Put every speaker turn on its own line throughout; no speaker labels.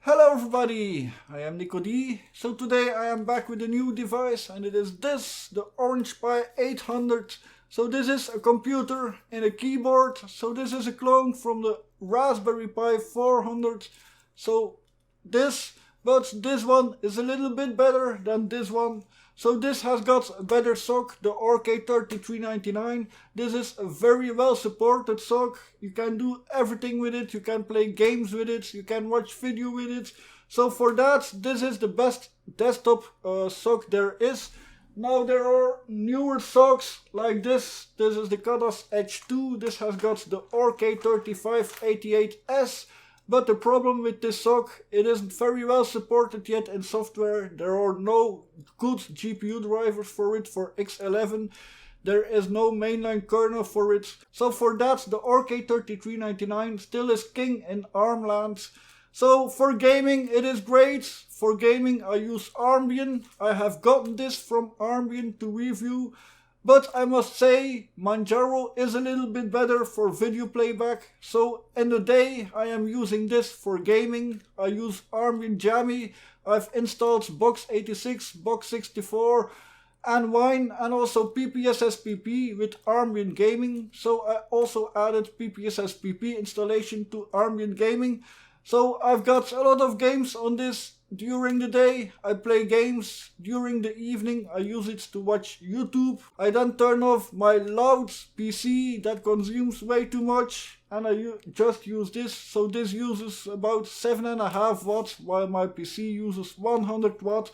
Hello everybody, I am NicoD. So today I am back with a new device and it is this, the BPi 800. So this is a computer and a keyboard. So this is a clone from the Raspberry Pi 400. But this one is a little bit better than this one. So this has got a better SoC, the RK3399. This is a very well supported SoC. You can do everything with it. You can play games with it. You can watch video with it. So for that, this is the best desktop SoC there is. Now there are newer SoCs like this. This is the Kadas Edge 2. This has got the RK3588S. But the problem with this SoC, it isn't very well supported yet in software. There are no good GPU drivers for it for X11. There is no mainline kernel for it. So for that, the RK3399 still is king in ARM land. So for gaming, it is great. For gaming, I use Armbian. I have gotten this from Armbian to review. But I must say, Manjaro is a little bit better for video playback. So in the day I am using this for gaming. I use armbian-gaming. I've installed Box86, Box64 and Wine and also PPSSPP with armbian-gaming. So I also added PPSSPP installation to armbian-gaming. So I've got a lot of games on this. During the day I play games, during the evening I use it to watch YouTube. I then turn off my loud PC that consumes way too much and I just use this. So this uses about 7.5 watts while my PC uses 100 watts.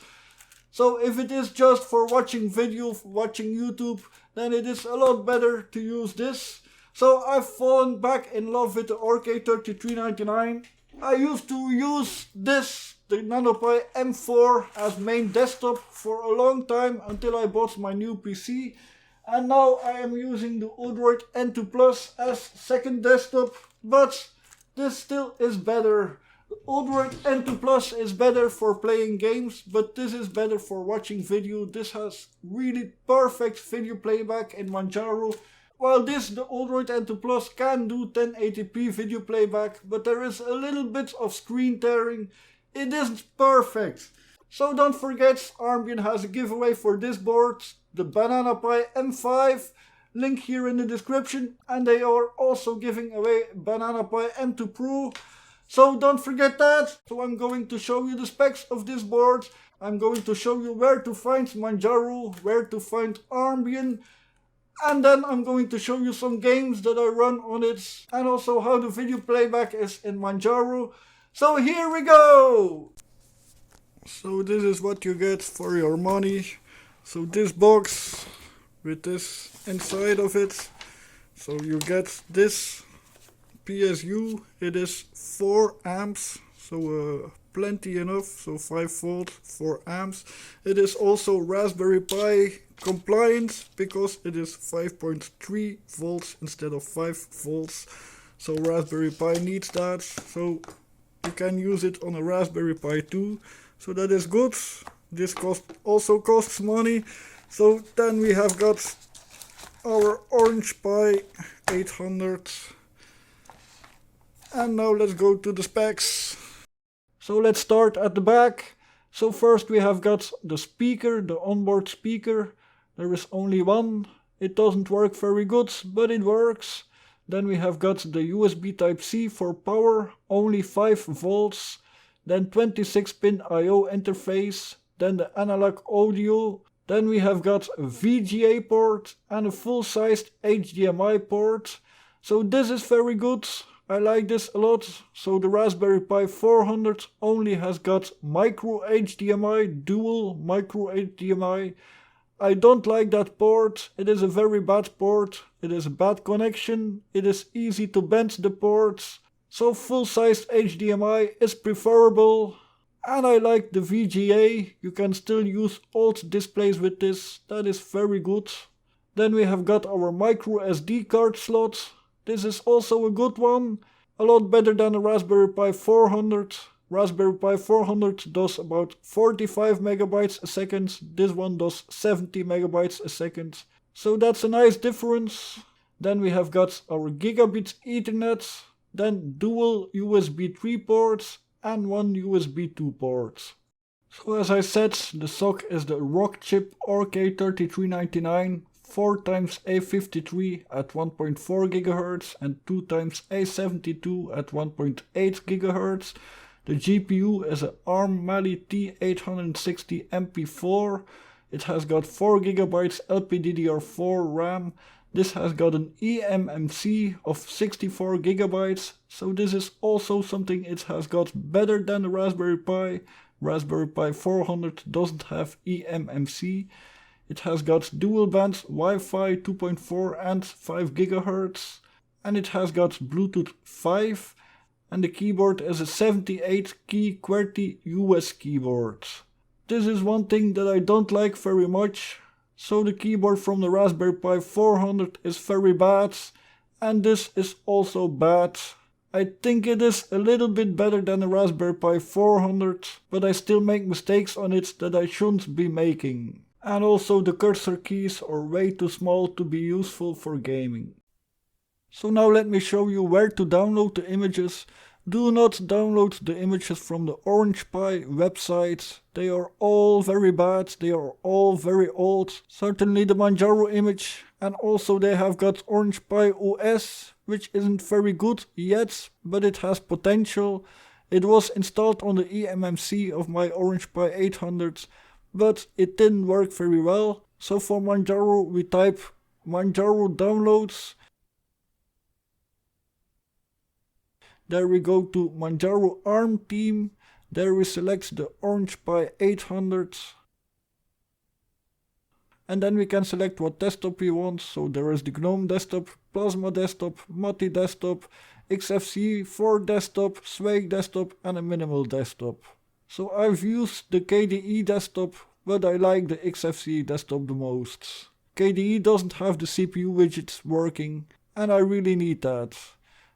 So if it is just for watching video, watching YouTube, then it is a lot better to use this. So I've fallen back in love with the RK3399. I used to use this, the NicoD M4 as main desktop for a long time until I bought my new PC. And now I am using the Android N2 Plus as second desktop, but this still is better. The Android N2 Plus is better for playing games, but this is better for watching video. This has really perfect video playback in Manjaro. While this, the Android N2 Plus can do 1080p video playback, but there is a little bit of screen tearing. It isn't perfect. So don't forget, Armbian has a giveaway for this board, the BPi M5, link here in the description, and they are also giving away BPi M2Pro. So don't forget that. So I'm going to show you the specs of this board. I'm going to show you where to find Manjaro, where to find Armbian. And then I'm going to show you some games that I run on it and also how the video playback is in Manjaro. So here we go! So this is what you get for your money. So this box with this inside of it. So you get this PSU. It is 4 amps. So plenty enough. So 5 volt, 4 amps. It is also Raspberry Pi compliant because it is 5.3 volts instead of 5 volts. So Raspberry Pi needs that. So you can use it on a Raspberry Pi 2. So that is good. This also costs money. So then we have got our Orange Pi 800. And now let's go to the specs. So let's start at the back. So first we have got the speaker, the onboard speaker. There is only one. It doesn't work very good, but it works. Then we have got the USB Type-C for power, only 5 volts. Then 26-pin I/O interface. Then the analog audio. Then we have got a VGA port and a full-sized HDMI port. So this is very good. I like this a lot. So the Raspberry Pi 400 only has got micro HDMI, dual micro HDMI. I don't like that port. It is a very bad port. It is a bad connection. It is easy to bend the ports. So full-sized HDMI is preferable. And I like the VGA. You can still use old displays with this. That is very good. Then we have got our micro SD card slot. This is also a good one. A lot better than the Raspberry Pi 400. Raspberry Pi 400 does about 45 megabytes a second. This one does 70 megabytes a second. So that's a nice difference. Then we have got our gigabit Ethernet. Then dual USB 3 ports and one USB 2 port. So as I said, the SoC is the Rockchip RK3399 4xA53 at 1.4 GHz and 2xA72 at 1.8 GHz. The GPU is an ARM Mali T860 MP4. It has got 4 GB LPDDR4 RAM. This has got an eMMC of 64 GB, so this is also something it has got better than the Raspberry Pi. Raspberry Pi 400 doesn't have eMMC. It has got dual band Wi-Fi 2.4 and 5 GHz, and it has got Bluetooth 5, and the keyboard is a 78 key QWERTY US keyboard. This is one thing that I don't like very much. So the keyboard from the Raspberry Pi 400 is very bad, and this is also bad. I think it is a little bit better than the Raspberry Pi 400, but I still make mistakes on it that I shouldn't be making. And also the cursor keys are way too small to be useful for gaming. So now let me show you where to download the images. Do not download the images from the Orange Pi website. They are all very bad, they are all very old. Certainly the Manjaro image, and also they have got Orange Pi OS, which isn't very good yet, but it has potential. It was installed on the eMMC of my Orange Pi 800, but it didn't work very well. So for Manjaro we type Manjaro downloads. There we go to Manjaro ARM team. There we select the Orange Pi 800. And then we can select what desktop we want. So there is the GNOME desktop, Plasma desktop, Mati desktop, XFCE4 desktop, Swag desktop and a minimal desktop. So I've used the KDE desktop, but I like the XFCE desktop the most. KDE doesn't have the CPU widgets working, and I really need that.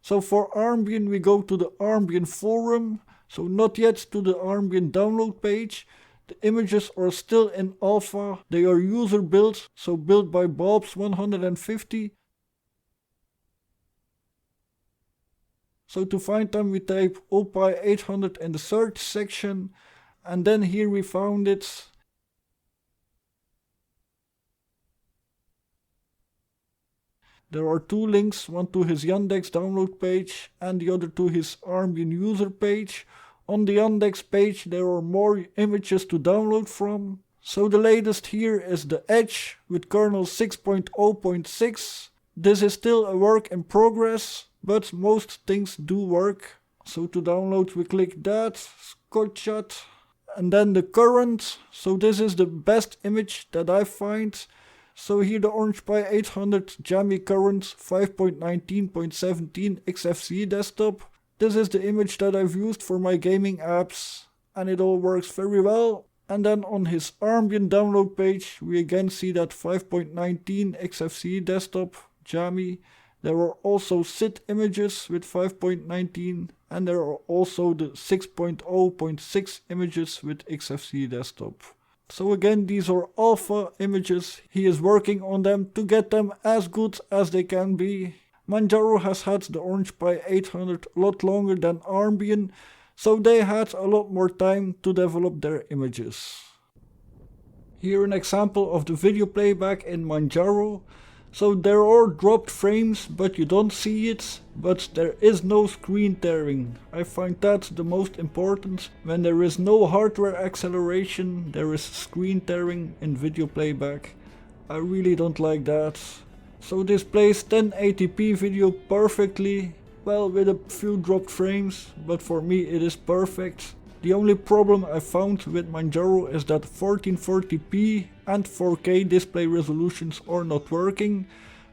So for Armbian we go to the Armbian forum, so not yet to the Armbian download page. The images are still in alpha, they are user built, so built by Bobs150. So to find them we type OPI 800 in the search section, and then here we found it. There are two links, one to his Yandex download page and the other to his Armbian user page. On the Yandex page there are more images to download from. So the latest here is the Edge with kernel 6.0.6. This is still a work in progress, but most things do work. So to download we click that, Scotchat, and then the current. So this is the best image that I find. So here the Orange Pi 800 Jammy current 5.19.17 XFCE desktop. This is the image that I've used for my gaming apps, and it all works very well. And then on his Armbian download page we again see that 5.19 XFCE desktop Jammy. There are also SID images with 5.19, and there are also the 6.0.6 images with XFCE desktop. So again, these are alpha images. He is working on them to get them as good as they can be. Manjaro has had the Orange Pi 800 a lot longer than Armbian, so they had a lot more time to develop their images. Here an example of the video playback in Manjaro. So there are dropped frames, but you don't see it, but there is no screen tearing. I find that the most important. When there is no hardware acceleration, there is screen tearing in video playback. I really don't like that. So this plays 1080p video perfectly, well, with a few dropped frames, but for me it is perfect. The only problem I found with Manjaro is that 1440p and 4K display resolutions are not working,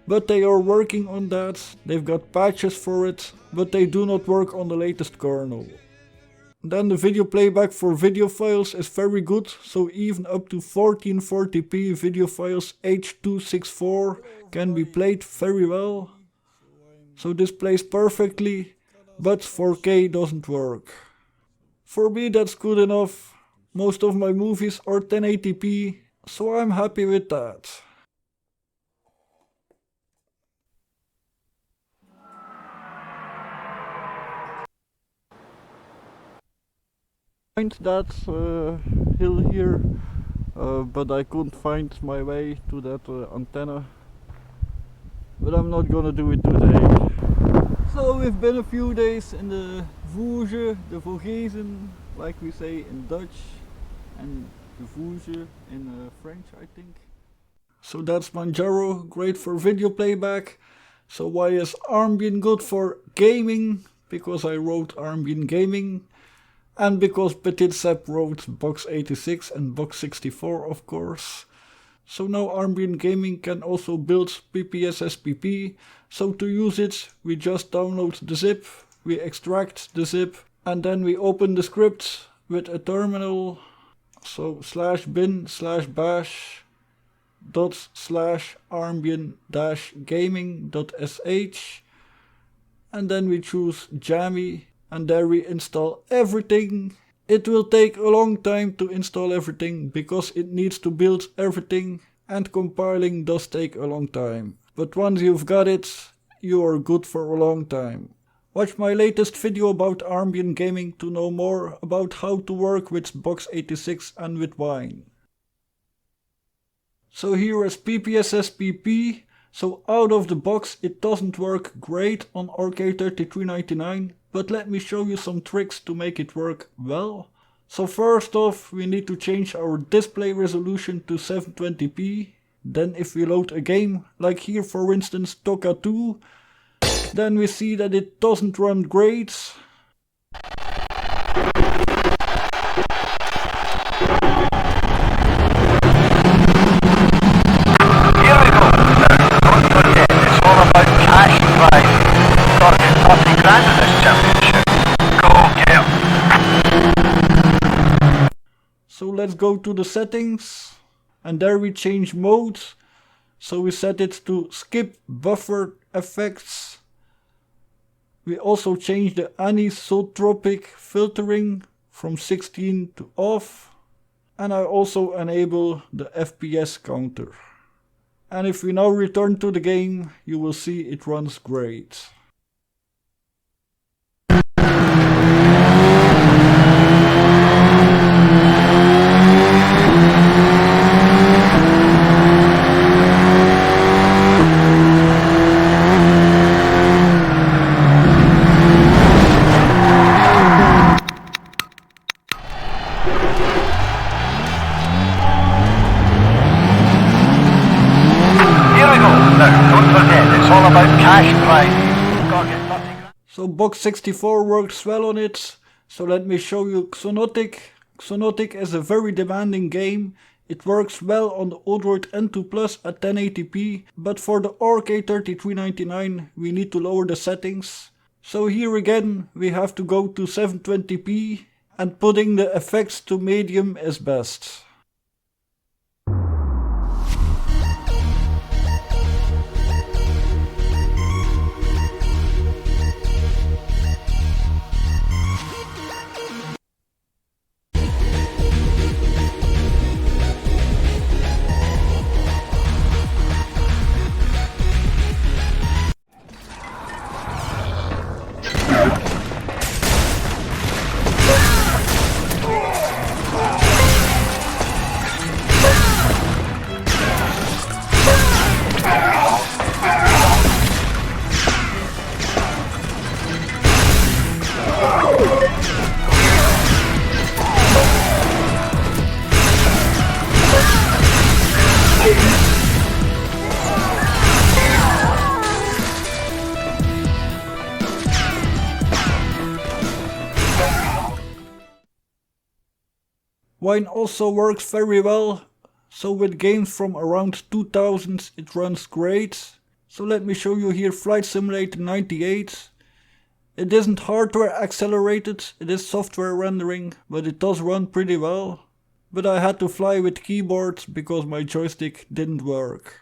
but they are working on that. They've got patches for it, but they do not work on the latest kernel. Then the video playback for video files is very good, so even up to 1440p video files H.264 can be played very well. So this plays perfectly, but 4K doesn't work. For me that's good enough. Most of my movies are 1080p, so I'm happy with that. Find that hill here, but I couldn't find my way to that antenna. But I'm not gonna do it today. So we've been a few days in the Vosges, the Vogezen, like we say in Dutch, and the Vosges in French, I think. So that's Manjaro, great for video playback. So why is Armbian good for gaming? Because I wrote Armbian-gaming, and because Petit Sep wrote Box 86 and Box 64, of course. So now Armbian-gaming can also build BPi. So to use it, we just download the zip, we extract the zip, and then we open the script with a terminal. So /bin/bash /armbian-gaming.sh, and then we choose Jammy, and there we install everything. It will take a long time to install everything because it needs to build everything, and compiling does take a long time. But once you've got it, you are good for a long time. Watch my latest video about Armbian-gaming to know more about how to work with Box 86 and with Wine. So here is BPi. So out of the box it doesn't work great on RK3399, but let me show you some tricks to make it work well. So first off, we need to change our display resolution to 720p. Then if we load a game, like here for instance Toka 2, then we see that it doesn't run great. So let's go to the settings, and there we change mode. So we set it to skip buffer effects. We also change the anisotropic filtering from 16 to off. And I also enable the FPS counter. And if we now return to the game, you will see it runs great. So Box 64 works well on it, so let me show you Xonotic. Xonotic is a very demanding game. It works well on the Odroid N2 Plus at 1080p, but for the RK3399 we need to lower the settings. So here again we have to go to 720p, and putting the effects to medium is best. Wine also works very well, so with games from around 2000 it runs great. So let me show you here Flight Simulator 98. It isn't hardware accelerated, it is software rendering, but it does run pretty well. But I had to fly with keyboard because my joystick didn't work.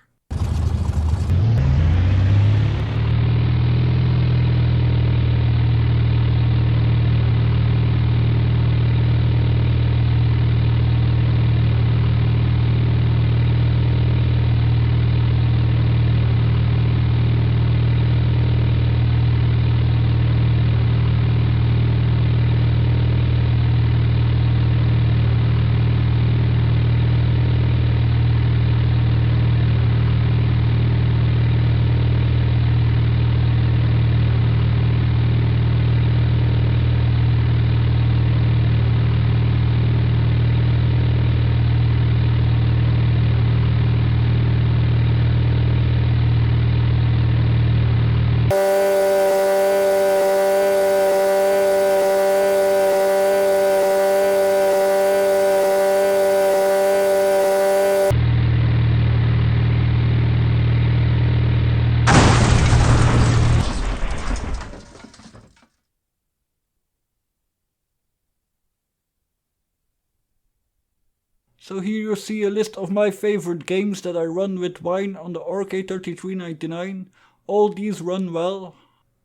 So here you see a list of my favorite games that I run with Wine on the RK3399. All these run well.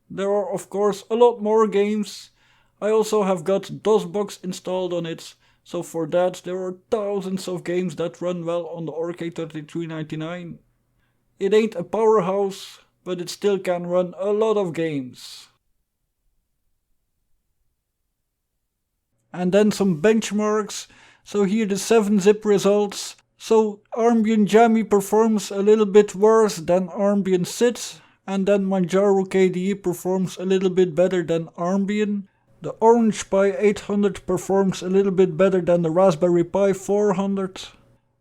There are of course a lot more games. I also have got DOSBox installed on it. So for that there are thousands of games that run well on the RK3399. It ain't a powerhouse, but it still can run a lot of games. And then some benchmarks. So here the 7-zip results. So armbian-gaming performs a little bit worse than armbian-sit, and then Manjaro KDE performs a little bit better than Armbian. The Orange Pi 800 performs a little bit better than the Raspberry Pi 400,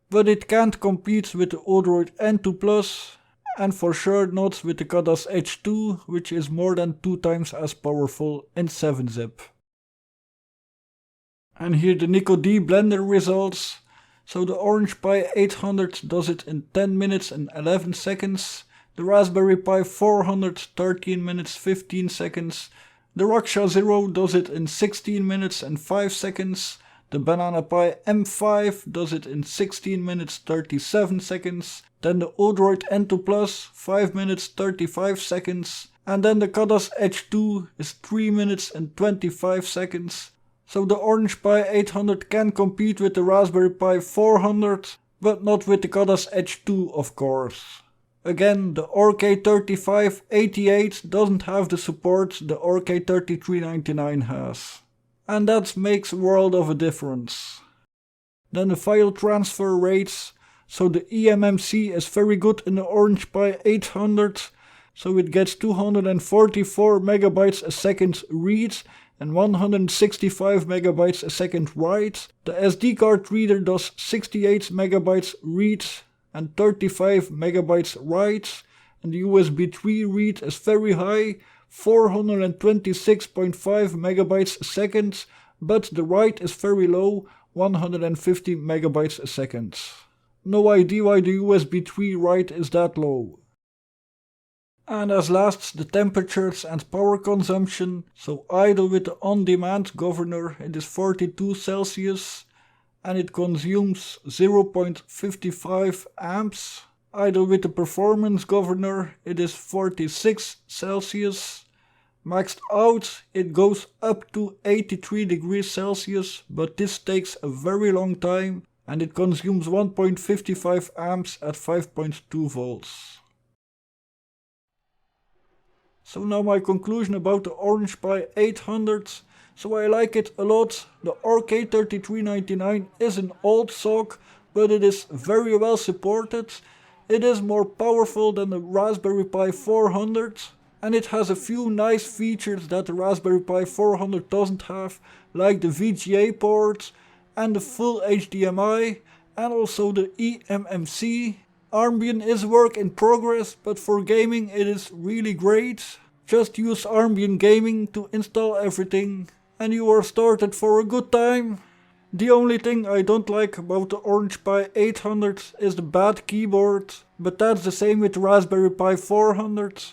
but it can't compete with the Odroid N2 Plus, and for sure not with the Kadas Edge 2, which is more than 2 times as powerful in 7-zip. And here the NicoD blender results. So the Orange Pi 800 does it in 10 minutes and 11 seconds. The Raspberry Pi 400 13 minutes 15 seconds. The Raksha Zero does it in 16 minutes and 5 seconds. The BPi M5 does it in 16 minutes 37 seconds. Then the Odroid N2 Plus 5 minutes 35 seconds. And then the Kadas Edge 2 is 3 minutes and 25 seconds. So the Orange Pi 800 can compete with the Raspberry Pi 400, but not with the Kadas Edge 2 of course. Again, the RK3588 doesn't have the support the RK3399 has. And that makes a world of a difference. Then the file transfer rates. So the eMMC is very good in the Orange Pi 800. So it gets 244 megabytes a second read and 165 megabytes a second write. The SD card reader does 68 megabytes read and 35 megabytes write. And the USB 3 read is very high, 426.5 megabytes a second, but the write is very low, 150 megabytes a second. No idea why the USB 3 write is that low. And as last, the temperatures and power consumption. So idle with the on-demand governor, it is 42 Celsius and it consumes 0.55 amps. Idle with the performance governor, it is 46 Celsius. Maxed out, it goes up to 83 degrees Celsius, but this takes a very long time and it consumes 1.55 amps at 5.2 volts. So now my conclusion about the Orange Pi 800. So I like it a lot. The RK3399 is an old SoC, but it is very well supported. It is more powerful than the Raspberry Pi 400. And it has a few nice features that the Raspberry Pi 400 doesn't have, like the VGA port and the full HDMI and also the eMMC. Armbian is work in progress, but for gaming it is really great. Just use armbian-gaming to install everything and you are started for a good time. The only thing I don't like about the Orange Pi 800 is the bad keyboard, but that's the same with the Raspberry Pi 400.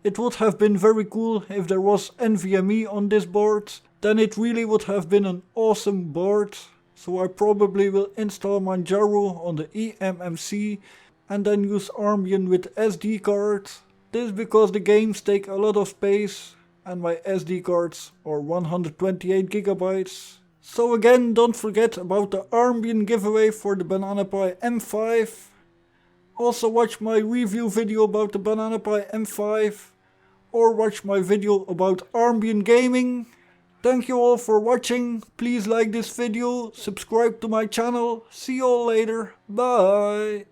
It would have been very cool if there was NVMe on this board, then it really would have been an awesome board. So I probably will install Manjaro on the eMMC and then use Armbian with SD card. This because the games take a lot of space and my SD cards are 128 gigabytes. So again, don't forget about the Armbian giveaway for the BPi M5. Also watch my review video about the BPi M5 or watch my video about armbian-gaming. Thank you all for watching. Please like this video, subscribe to my channel. See you all later. Bye.